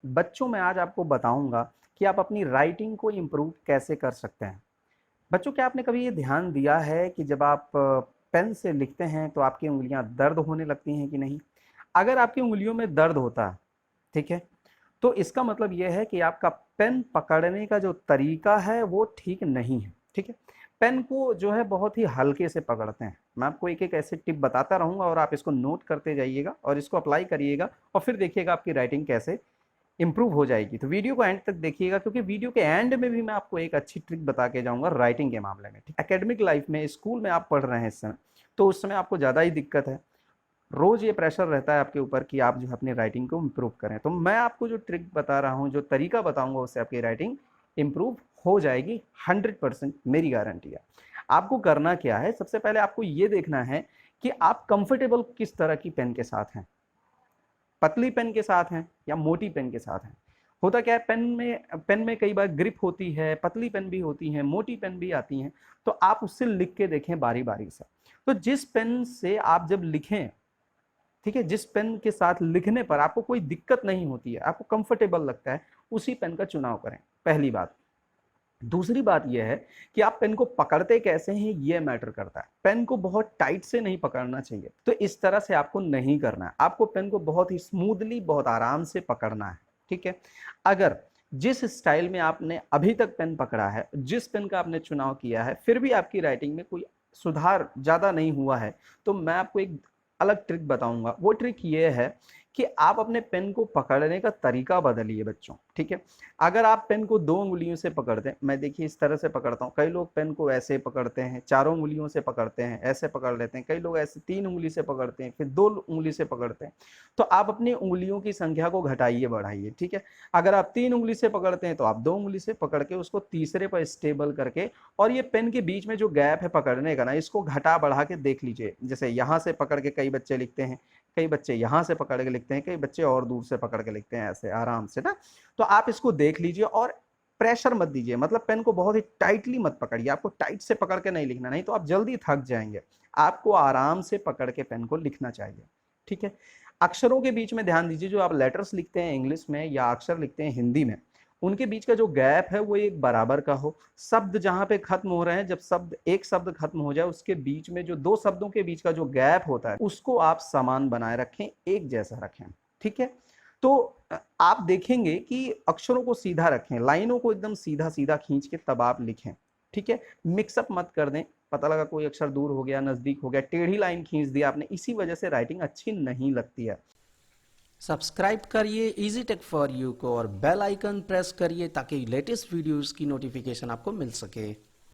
बच्चों में आज आपको बताऊंगा कि आप अपनी राइटिंग को इम्प्रूव कैसे कर सकते हैं। बच्चों, क्या आपने कभी ये ध्यान दिया है कि जब आप पेन से लिखते हैं तो आपकी उंगलियां दर्द होने लगती हैं कि नहीं? अगर आपकी उंगलियों में दर्द होता है, ठीक है, तो इसका मतलब यह है कि आपका पेन पकड़ने का जो तरीका है वो ठीक नहीं है। ठीक है, पेन को जो है बहुत ही हल्के से पकड़ते हैं। मैं आपको एक एक ऐसे टिप बताता रहूंगा और आप इसको नोट करते जाइएगा और इसको अप्लाई करिएगा और फिर देखिएगा आपकी राइटिंग कैसे इंप्रूव हो जाएगी। तो वीडियो को एंड तक देखिएगा, क्योंकि वीडियो के एंड में भी मैं आपको एक अच्छी ट्रिक बता के जाऊंगा राइटिंग के मामले में। ठीक, एकेडमिक लाइफ में, स्कूल में आप पढ़ रहे हैं इस समय, तो उस समय आपको ज़्यादा ही दिक्कत है। रोज ये प्रेशर रहता है आपके ऊपर कि आप जो है अपनी राइटिंग को इम्प्रूव करें। तो मैं आपको जो ट्रिक बता रहा हूँ, जो तरीका बताऊंगा, उससे आपकी राइटिंग इम्प्रूव हो जाएगी। 100% मेरी गारंटी है। आपको करना क्या है, सबसे पहले आपको ये देखना है कि आप कंफर्टेबल किस तरह की पेन के साथ हैं। पतली पेन के साथ हैं या मोटी पेन के साथ हैं। होता क्या है, पेन में कई बार ग्रिप होती है, पतली पेन भी होती है, मोटी पेन भी आती हैं। तो आप उससे लिख के देखें बारी बारी से। तो जिस पेन से आप जब लिखें, ठीक है, जिस पेन के साथ लिखने पर आपको कोई दिक्कत नहीं होती है, आपको कंफर्टेबल लगता है, उसी पेन का चुनाव करें। पहली बात। दूसरी बात यह है कि आप पेन को पकड़ते कैसे हैं, यह मैटर करता है। पेन को बहुत टाइट से नहीं पकड़ना चाहिए, तो इस तरह से आपको नहीं करना है। आपको पेन को बहुत ही स्मूथली, बहुत आराम से पकड़ना है। ठीक है, अगर जिस स्टाइल में आपने अभी तक पेन पकड़ा है, जिस पेन का आपने चुनाव किया है, फिर भी आपकी राइटिंग में कोई सुधार ज्यादा नहीं हुआ है, तो मैं आपको एक अलग ट्रिक बताऊंगा। वो ट्रिक ये है कि आप अपने पेन को पकड़ने का तरीका बदलिए बच्चों। ठीक है, अगर आप पेन को दो उंगलियों से पकड़ते हैं, मैं देखिए इस तरह से पकड़ता हूँ, कई लोग पेन को ऐसे पकड़ते हैं, चारों उंगलियों से पकड़ते हैं, ऐसे पकड़ लेते हैं, कई लोग ऐसे तीन उंगली से पकड़ते हैं, फिर दो उंगली से पकड़ते हैं। तो आप अपनी उंगलियों की संख्या को घटाइए, बढ़ाइए। ठीक है, अगर आप तीन उंगली से पकड़ते हैं तो आप दो उंगली से पकड़ के उसको तीसरे पर स्टेबल करके, और ये पेन के बीच में जो गैप है पकड़ने का ना, इसको घटा बढ़ा के देख लीजिए। जैसे यहाँ से पकड़ के कई बच्चे लिखते हैं, कई बच्चे यहाँ से पकड़ के लिखते हैं, कई बच्चे और दूर से पकड़ के लिखते हैं, ऐसे आराम से ना। तो आप इसको देख लीजिए और प्रेशर मत दीजिए, मतलब पेन को बहुत ही टाइटली मत पकड़िए। आपको टाइट से पकड़ के नहीं लिखना, नहीं तो आप जल्दी थक जाएंगे। आपको आराम से पकड़ के पेन को लिखना चाहिए। ठीक है, अक्षरों के बीच में ध्यान दीजिए। जो आप लेटर्स लिखते हैं इंग्लिश में या अक्षर लिखते हैं हिंदी में, उनके बीच का जो गैप है वो एक बराबर का हो। शब्द जहां पे खत्म हो रहे हैं, जब एक शब्द खत्म हो जाए, उसके बीच में जो दो शब्दों के बीच का जो गैप होता है, उसको आप समान बनाए रखें, एक जैसा रखें। ठीक है, तो आप देखेंगे कि अक्षरों को सीधा रखें, लाइनों को एकदम सीधा सीधा खींच के तब आप लिखें। ठीक है, मिक्सअप मत कर दें। पता लगा कोई अक्षर दूर हो गया, नजदीक हो गया, टेढ़ी लाइन खींच दी आपने, इसी वजह से राइटिंग अच्छी नहीं लगती है। सब्सक्राइब करिए इजी टेक फॉर यू को और बेल आइकन प्रेस करिए ताकि लेटेस्ट वीडियोस की नोटिफिकेशन आपको मिल सके।